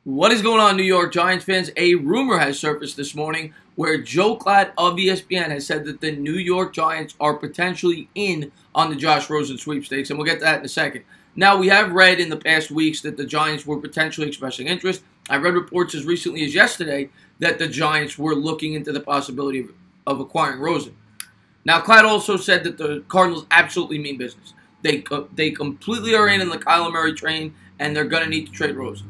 What is going on, New York Giants fans? A rumor has surfaced this morning where Joe Klatt of ESPN has said that the New York Giants are potentially in on the Josh Rosen sweepstakes, and we'll get to that in a second. Now, we have read in the past weeks that the Giants were potentially expressing interest. I read reports as recently as yesterday that the Giants were looking into the possibility of acquiring Rosen. Now, Klatt also said that the Cardinals absolutely mean business. They completely are in the Kyler Murray train, and they're going to need to trade Rosen.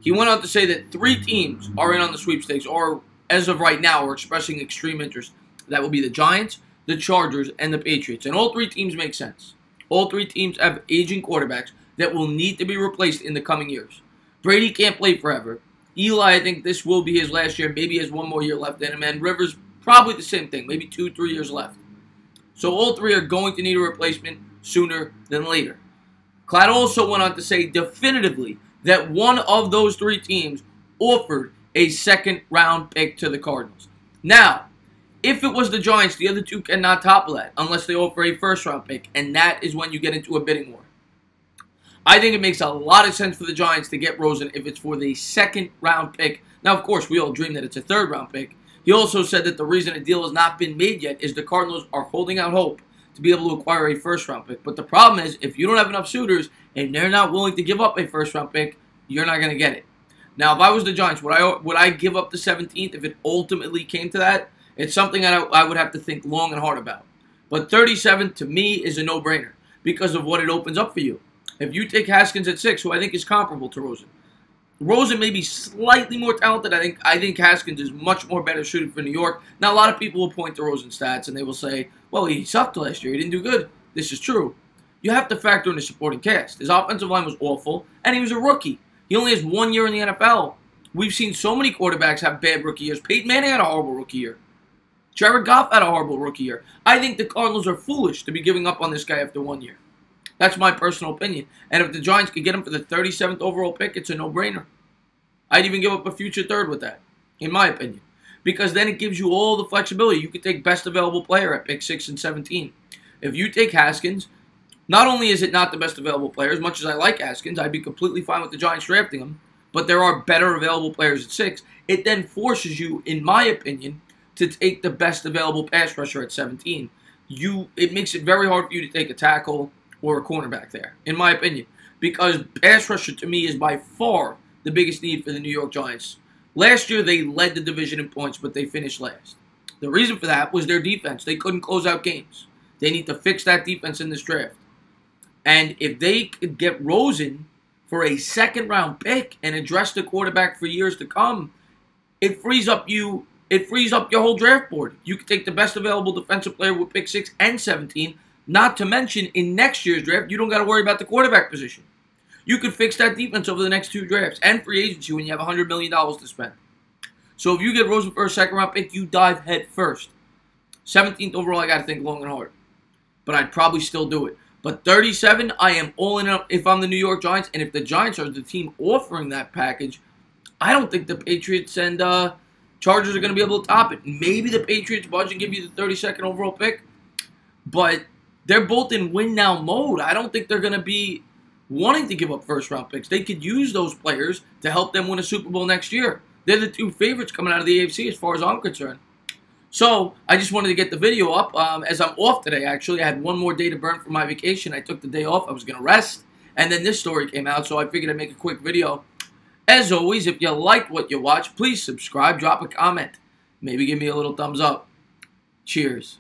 He went on to say that 3 teams are in on the sweepstakes, or as of right now, are expressing extreme interest. That will be the Giants, the Chargers, and the Patriots. And all 3 teams make sense. All 3 teams have aging quarterbacks that will need to be replaced in the coming years. Brady can't play forever. Eli, I think this will be his last year. Maybe he has 1 more year left in him. And Rivers, probably the same thing. Maybe 2-3 years left. So all 3 are going to need a replacement sooner than later. Klatt also went on to say definitively that one of those 3 teams offered a second-round pick to the Cardinals. Now, if it was the Giants, the other 2 cannot topple that unless they offer a first-round pick, and that is when you get into a bidding war. I think it makes a lot of sense for the Giants to get Rosen if it's for the second-round pick. Now, of course, we all dream that it's a third-round pick. He also said that the reason a deal has not been made yet is the Cardinals are holding out hope to be able to acquire a first-round pick. But the problem is, if you don't have enough suitors and they're not willing to give up a first-round pick, you're not going to get it. Now, if I was the Giants, would I give up the 17th if it ultimately came to that? It's something I would have to think long and hard about. But 37, to me, is a no-brainer because of what it opens up for you. If you take Haskins at 6, who I think is comparable to Rosen. Rosen may be slightly more talented. I think Haskins is much more better suited for New York. Now, a lot of people will point to Rosen's stats, and they will say, well, he sucked last year. He didn't do good. This is true. You have to factor in the supporting cast. His offensive line was awful, and he was a rookie. He only has 1 year in the NFL. We've seen so many quarterbacks have bad rookie years. Peyton Manning had a horrible rookie year. Jared Goff had a horrible rookie year. I think the Cardinals are foolish to be giving up on this guy after 1 year. That's my personal opinion. And if the Giants could get him for the 37th overall pick, it's a no-brainer. I'd even give up a future third with that, in my opinion. Because then it gives you all the flexibility. You could take best available player at pick 6 and 17. If you take Haskins, not only is it not the best available player, as much as I like Haskins, I'd be completely fine with the Giants drafting him, but there are better available players at 6. It then forces you, in my opinion, to take the best available pass rusher at 17. It makes it very hard for you to take a tackle or a cornerback there, in my opinion, because pass rusher to me is by far the biggest need for the New York Giants. Last year, they led the division in points, but they finished last. The reason for that was their defense. They couldn't close out games. They need to fix that defense in this draft. And if they could get Rosen for a second-round pick and address the quarterback for years to come, it frees up your whole draft board. You could take the best available defensive player with pick 6 and 17. Not to mention, in next year's draft, you don't got to worry about the quarterback position. You could fix that defense over the next 2 drafts and free agency when you have $100 million to spend. So if you get Rosen for a second-round pick, you dive head first. 17th overall, I got to think long and hard. But I'd probably still do it. But 37, I am all in if I'm the New York Giants. And if the Giants are the team offering that package, I don't think the Patriots and Chargers are going to be able to top it. Maybe the Patriots budget give you the 32nd overall pick. But they're both in win-now mode. I don't think they're going to be wanting to give up first-round picks. They could use those players to help them win a Super Bowl next year. They're the 2 favorites coming out of the AFC as far as I'm concerned. So, I just wanted to get the video up. As I'm off today, actually, I had 1 more day to burn for my vacation. I took the day off. I was going to rest. And then this story came out, so I figured I'd make a quick video. As always, if you liked what you watched, please subscribe, drop a comment. Maybe give me a little thumbs up. Cheers.